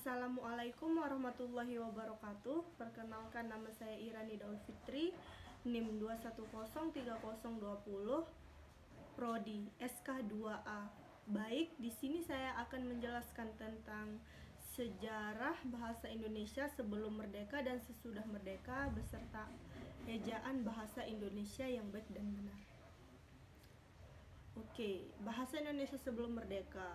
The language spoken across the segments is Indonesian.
Assalamualaikum warahmatullahi wabarakatuh. Perkenalkan, nama saya Irani Daul Fitri, NIM 2103020, Prodi SK2A. Baik, di sini saya akan menjelaskan tentang sejarah bahasa Indonesia sebelum merdeka dan sesudah merdeka beserta ejaan bahasa Indonesia yang baik dan benar. Oke, bahasa Indonesia sebelum merdeka.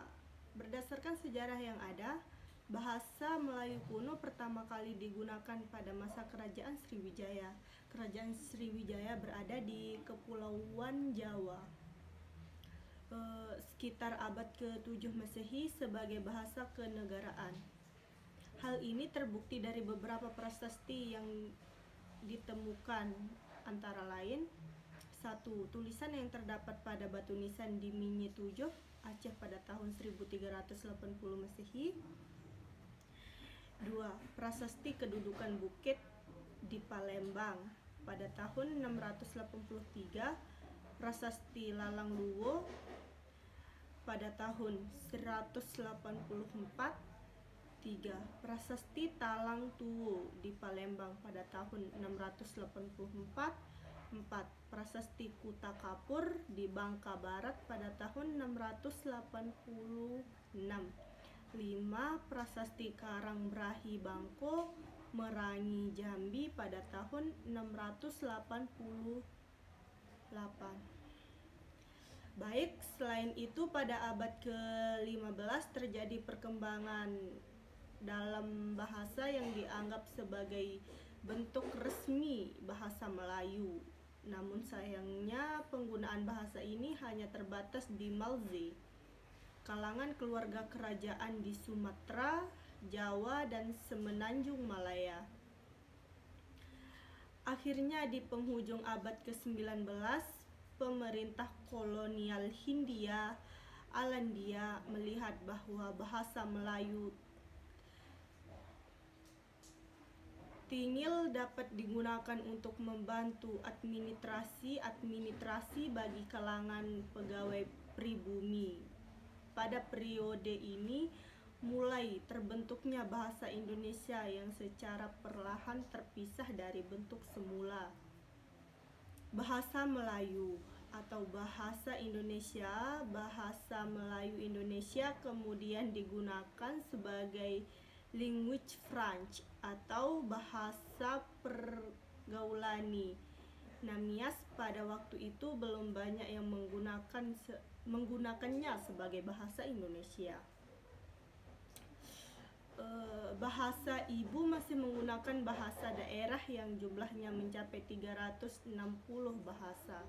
Berdasarkan sejarah yang ada, bahasa Melayu kuno pertama kali digunakan pada masa Kerajaan Sriwijaya. Kerajaan Sriwijaya berada di Kepulauan Jawa, sekitar abad ke-7 Masehi sebagai bahasa kenegaraan. Hal ini terbukti dari beberapa prasasti yang ditemukan, antara lain: 1. Tulisan yang terdapat pada batu nisan di Minye Tujuh, Aceh pada tahun 1380 Masehi. 2. Prasasti kedudukan bukit di Palembang pada tahun 683, Prasasti Lalang Luwo pada tahun 184. 3. Prasasti Talang Tuwo di Palembang pada tahun 684. 4. Prasasti Kuta Kapur di Bangka Barat pada tahun 686. 5. Prasasti Karangbrahi Bangko Merangi Jambi pada tahun 688. Baik, selain itu pada abad ke-15 terjadi perkembangan dalam bahasa yang dianggap sebagai bentuk resmi bahasa Melayu. Namun sayangnya penggunaan bahasa ini hanya terbatas di Malzi, kalangan keluarga kerajaan di Sumatera, Jawa, dan Semenanjung Malaya. Akhirnya di penghujung abad ke-19, pemerintah kolonial Hindia Alandia melihat bahwa bahasa Melayu Tingil dapat digunakan untuk membantu administrasi bagi kalangan pegawai pribumi. Pada periode ini mulai terbentuknya bahasa Indonesia yang secara perlahan terpisah dari bentuk semula. Bahasa Melayu atau bahasa Indonesia, bahasa Melayu Indonesia kemudian digunakan sebagai language French atau bahasa pergaulani. Namias pada waktu itu belum banyak yang menggunakannya sebagai bahasa Indonesia. Bahasa ibu masih menggunakan bahasa daerah yang jumlahnya mencapai 360 bahasa.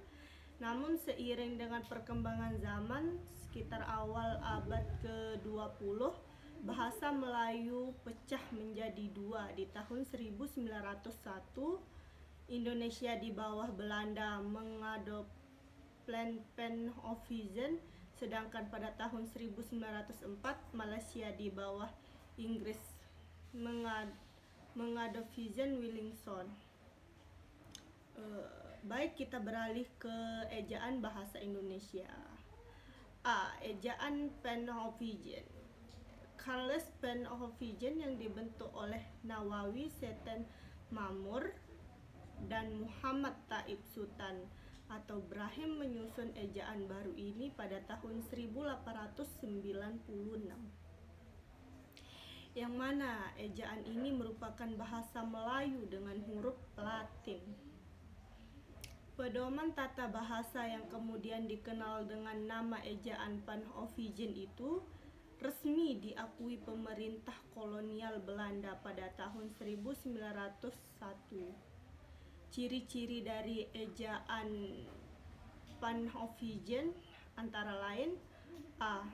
Namun seiring dengan perkembangan zaman, sekitar awal abad ke-20, bahasa Melayu pecah menjadi dua. Di tahun 1901, Indonesia di bawah Belanda mengadopsi Pan-Africanism, sedangkan pada tahun 1904 Malaysia di bawah Inggris mengadopsi Williamson. Baik, kita beralih ke ejaan bahasa Indonesia. A. Ejaan Pan-Africanism. Charles Pan-Africanism yang dibentuk oleh Nawawi Seton Mamur dan Muhammad Taib Sultan atau Brahim menyusun ejaan baru ini pada tahun 1896. Yang mana ejaan ini merupakan bahasa Melayu dengan huruf Latin. Pedoman tata bahasa yang kemudian dikenal dengan nama ejaan Pan-Africanism itu resmi diakui pemerintah kolonial Belanda pada tahun 1901. Ciri-ciri dari ejaan Pan-Africanism antara lain: A.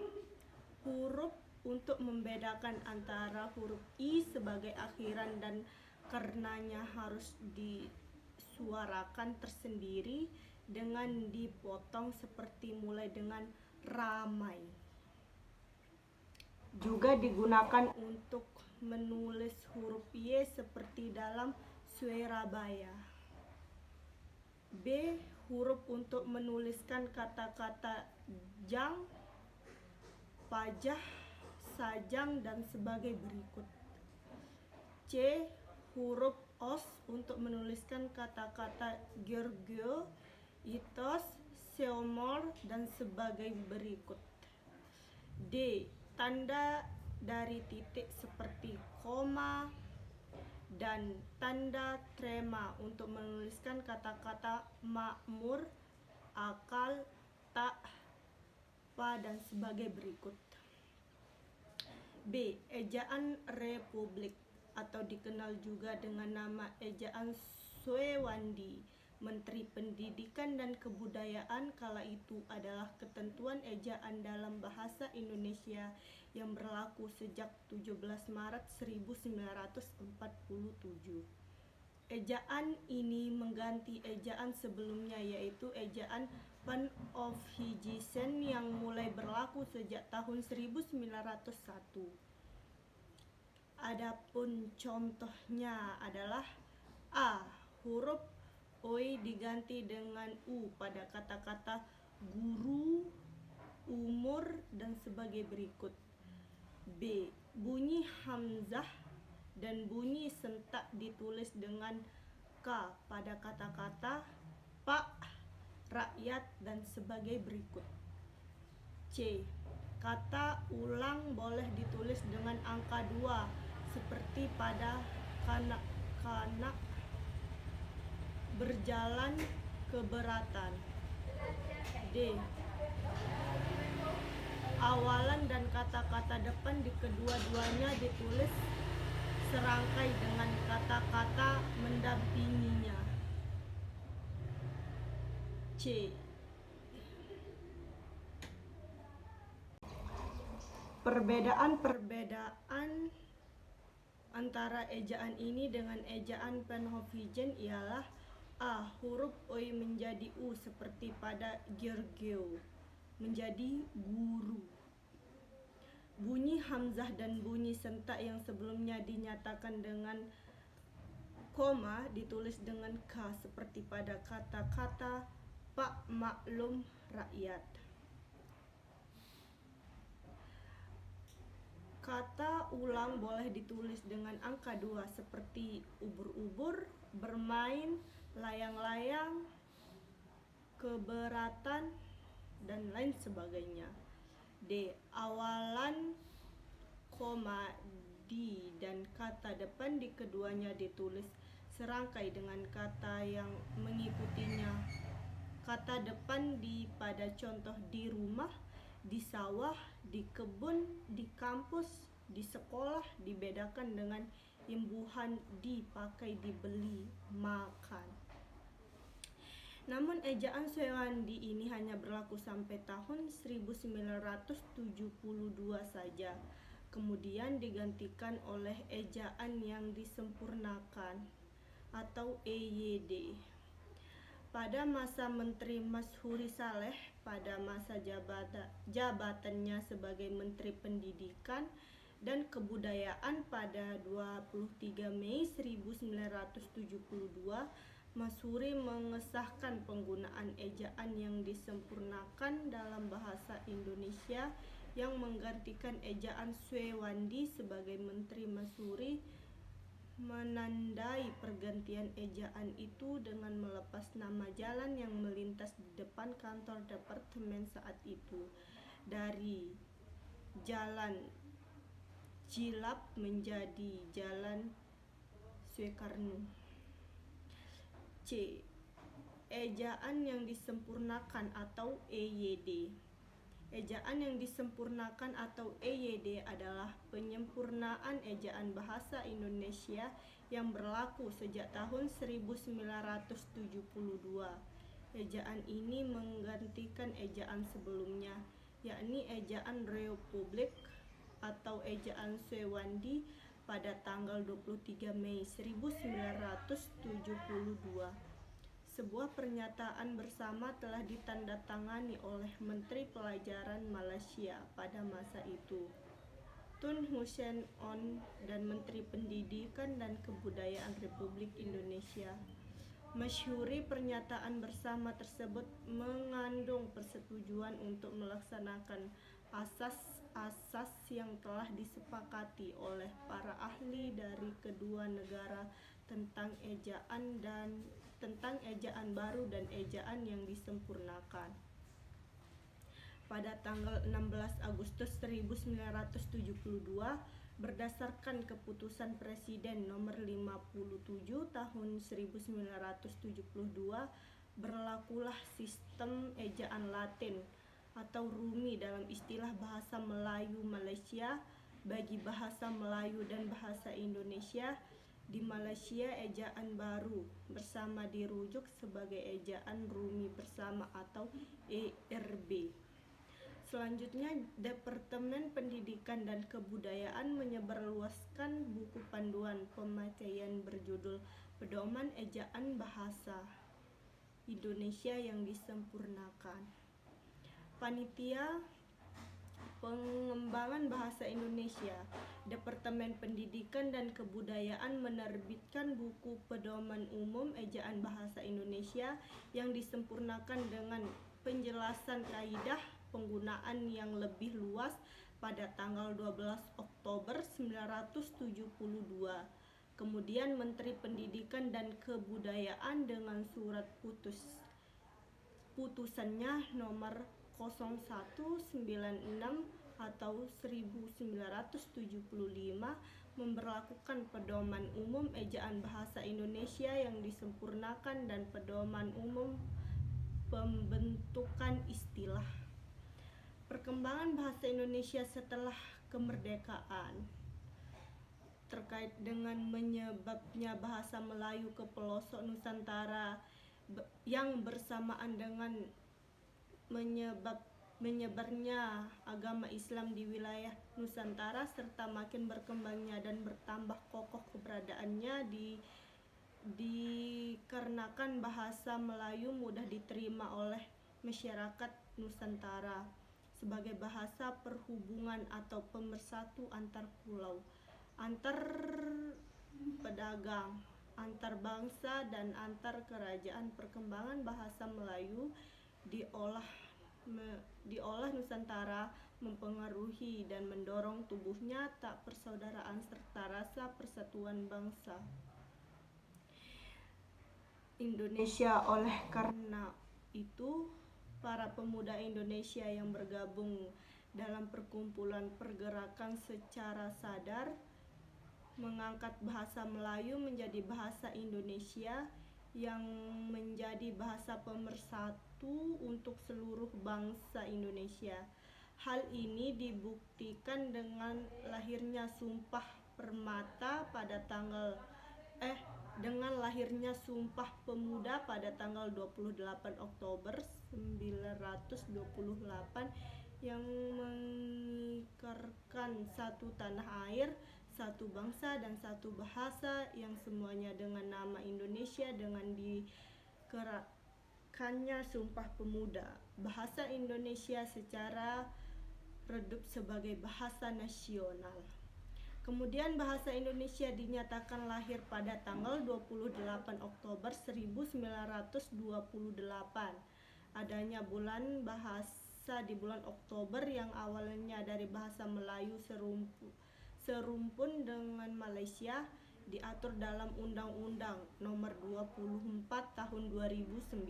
Huruf untuk membedakan antara huruf I sebagai akhiran dan karenanya harus disuarakan tersendiri dengan dipotong seperti mulai dengan ramai. Juga digunakan untuk menulis huruf Y seperti dalam Surabaya. B. Huruf untuk menuliskan kata-kata jang, pajah, sajang dan sebagai berikut. C. Huruf os untuk menuliskan kata-kata Georgio, Itos, Seomor dan sebagai berikut. D. Tanda dari titik seperti koma dan tanda trema untuk menuliskan kata-kata makmur, akal, tak, pa dan sebagai berikut. B. Ejaan Republik atau dikenal juga dengan nama ejaan Suewandi, Menteri Pendidikan dan Kebudayaan kala itu adalah ketentuan ejaan dalam bahasa Indonesia yang berlaku sejak 17 Maret 1947. Ejaan ini mengganti ejaan sebelumnya yaitu ejaan Panofhijisen yang mulai berlaku sejak tahun 1901. Adapun contohnya adalah A. Huruf Oi diganti dengan U pada kata-kata guru, umur dan sebagai berikut. B. Bunyi hamzah dan bunyi sentak ditulis dengan K pada kata-kata pak, rakyat dan sebagai berikut. C. Kata ulang boleh ditulis dengan angka 2 seperti pada kanak-kanak, berjalan, keberatan. D. Awalan dan kata-kata depan di kedua-duanya ditulis serangkai dengan kata-kata mendampinginya. C. Perbedaan antara ejaan ini dengan ejaan Panofhijen ialah A. Huruf Oi menjadi U seperti pada Georgio, menjadi guru. Bunyi hamzah dan bunyi sentak yang sebelumnya dinyatakan dengan koma ditulis dengan K seperti pada kata-kata pak, maklum, rakyat. Kata ulang boleh ditulis dengan angka 2 seperti ubur-ubur, bermain, layang-layang, keberatan, dan lain sebagainya. D. Awalan, koma, di dan kata depan di keduanya ditulis serangkai dengan kata yang mengikutinya. Kata depan di pada contoh di rumah, di sawah, di kebun, di kampus, di sekolah dibedakan dengan imbuhan dipakai, dibeli, makan. Namun ejaan Suewandi ini hanya berlaku sampai tahun 1972 saja. Kemudian digantikan oleh ejaan yang disempurnakan atau EYD. Pada masa Menteri Mashuri Saleh pada masa jabatannya sebagai Menteri Pendidikan dan Kebudayaan pada 23 Mei 1972, Mashuri mengesahkan penggunaan ejaan yang disempurnakan dalam bahasa Indonesia yang menggantikan ejaan Suewandi. Sebagai Menteri, Mashuri menandai pergantian ejaan itu dengan melepas nama jalan yang melintas di depan kantor departemen saat itu dari Jalan Jilap menjadi Jalan Soekarno. C. Ejaan yang disempurnakan atau EYD. Ejaan yang disempurnakan atau EYD adalah penyempurnaan ejaan bahasa Indonesia yang berlaku sejak tahun 1972. Ejaan ini menggantikan ejaan sebelumnya, yakni ejaan Republik atau ejaan Suewandi pada tanggal 23 Mei 1972. Sebuah pernyataan bersama telah ditandatangani oleh Menteri Pelajaran Malaysia pada masa itu, Tun Hussein On, dan Menteri Pendidikan dan Kebudayaan Republik Indonesia. Masyhuri pernyataan bersama tersebut mengandung persetujuan untuk melaksanakan asas asas yang telah disepakati oleh para ahli dari kedua negara tentang ejaan baru dan ejaan yang disempurnakan. Pada tanggal 16 Agustus 1972, berdasarkan keputusan Presiden nomor 57 tahun 1972, berlakulah sistem ejaan Latin atau Rumi dalam istilah bahasa Melayu Malaysia bagi bahasa Melayu dan bahasa Indonesia. Di Malaysia, ejaan baru bersama dirujuk sebagai ejaan Rumi bersama atau ERB. Selanjutnya, Departemen Pendidikan dan Kebudayaan menyebarluaskan buku panduan pemakaian berjudul Pedoman Ejaan Bahasa Indonesia yang disempurnakan. Panitia Pengembangan Bahasa Indonesia, Departemen Pendidikan dan Kebudayaan menerbitkan buku Pedoman Umum Ejaan Bahasa Indonesia yang disempurnakan dengan penjelasan kaidah penggunaan yang lebih luas pada tanggal 12 Oktober 1972. Kemudian Menteri Pendidikan dan Kebudayaan dengan surat putusannya nomor 0196 atau 1975 memberlakukan Pedoman Umum Ejaan Bahasa Indonesia yang disempurnakan dan Pedoman Umum Pembentukan Istilah. Perkembangan bahasa Indonesia setelah kemerdekaan. Terkait dengan menyebabnya bahasa Melayu ke pelosok Nusantara yang bersamaan dengan menyebarnya agama Islam di wilayah Nusantara serta makin berkembangnya dan bertambah kokoh keberadaannya dikarenakan bahasa Melayu mudah diterima oleh masyarakat Nusantara sebagai bahasa perhubungan atau pemersatu antar pulau, antar pedagang, antar bangsa dan antar kerajaan. Perkembangan bahasa Melayu diolah Nusantara mempengaruhi dan mendorong tumbuhnya tak persaudaraan serta rasa persatuan bangsa Indonesia. Oleh karena itu, para pemuda Indonesia yang bergabung dalam perkumpulan pergerakan secara sadar mengangkat bahasa Melayu menjadi bahasa Indonesia yang menjadi bahasa pemersatu untuk seluruh bangsa Indonesia. Hal ini dibuktikan dengan lahirnya Sumpah Permata dengan lahirnya Sumpah Pemuda pada tanggal 28 Oktober 1928 yang mengikrarkan satu tanah air, satu bangsa dan satu bahasa yang semuanya dengan nama Indonesia dengan dikeratkannya Sumpah Pemuda. Bahasa Indonesia secara redup sebagai bahasa nasional. Kemudian bahasa Indonesia dinyatakan lahir pada tanggal 28 Oktober 1928. Adanya bulan bahasa di bulan Oktober yang awalnya dari bahasa Melayu serumpun dengan Malaysia diatur dalam Undang-Undang Nomor 24 Tahun 2009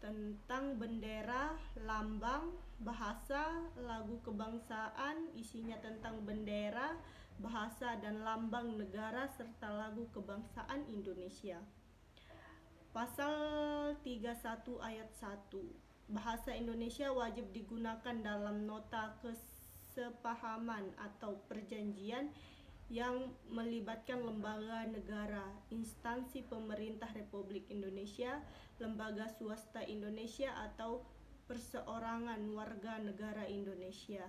tentang bendera, lambang, bahasa, lagu kebangsaan. Isinya tentang bendera, bahasa dan lambang negara serta lagu kebangsaan Indonesia. Pasal 31 ayat 1. Bahasa Indonesia wajib digunakan dalam nota kesepahaman atau perjanjian yang melibatkan lembaga negara, instansi pemerintah Republik Indonesia, lembaga swasta Indonesia atau perseorangan warga negara Indonesia.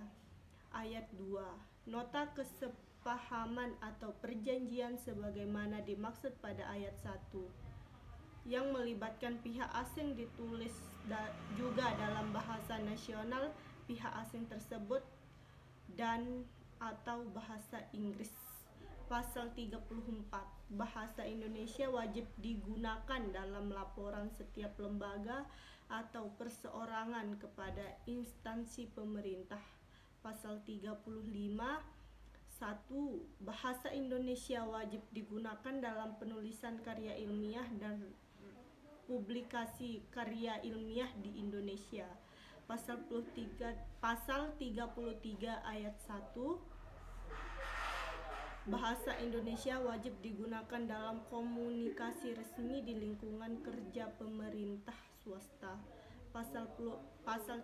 Ayat 2. Nota kesepahaman atau perjanjian sebagaimana dimaksud pada ayat 1 yang melibatkan pihak asing ditulis juga dalam bahasa nasional pihak asing tersebut dan atau bahasa Inggris. Pasal 34. Bahasa Indonesia wajib digunakan dalam laporan setiap lembaga atau perseorangan kepada instansi pemerintah. Pasal 35 1. Bahasa Indonesia wajib digunakan dalam penulisan karya ilmiah dan publikasi karya ilmiah di Indonesia. Pasal 33 ayat 1. Bahasa Indonesia wajib digunakan dalam komunikasi resmi di lingkungan kerja pemerintah swasta. Pasal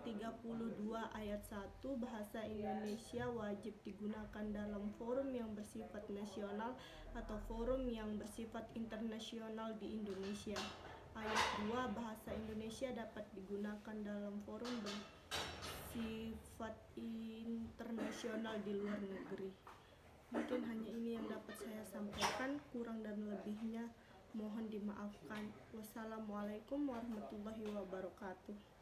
32 ayat 1. Bahasa Indonesia wajib digunakan dalam forum yang bersifat nasional atau forum yang bersifat internasional di Indonesia. Ayat 2. Bahasa Indonesia dapat digunakan dalam forum bersifat internasional di luar negeri. Mungkin hanya ini yang dapat saya sampaikan, kurang dan lebihnya mohon dimaafkan. Wassalamualaikum warahmatullahi wabarakatuh.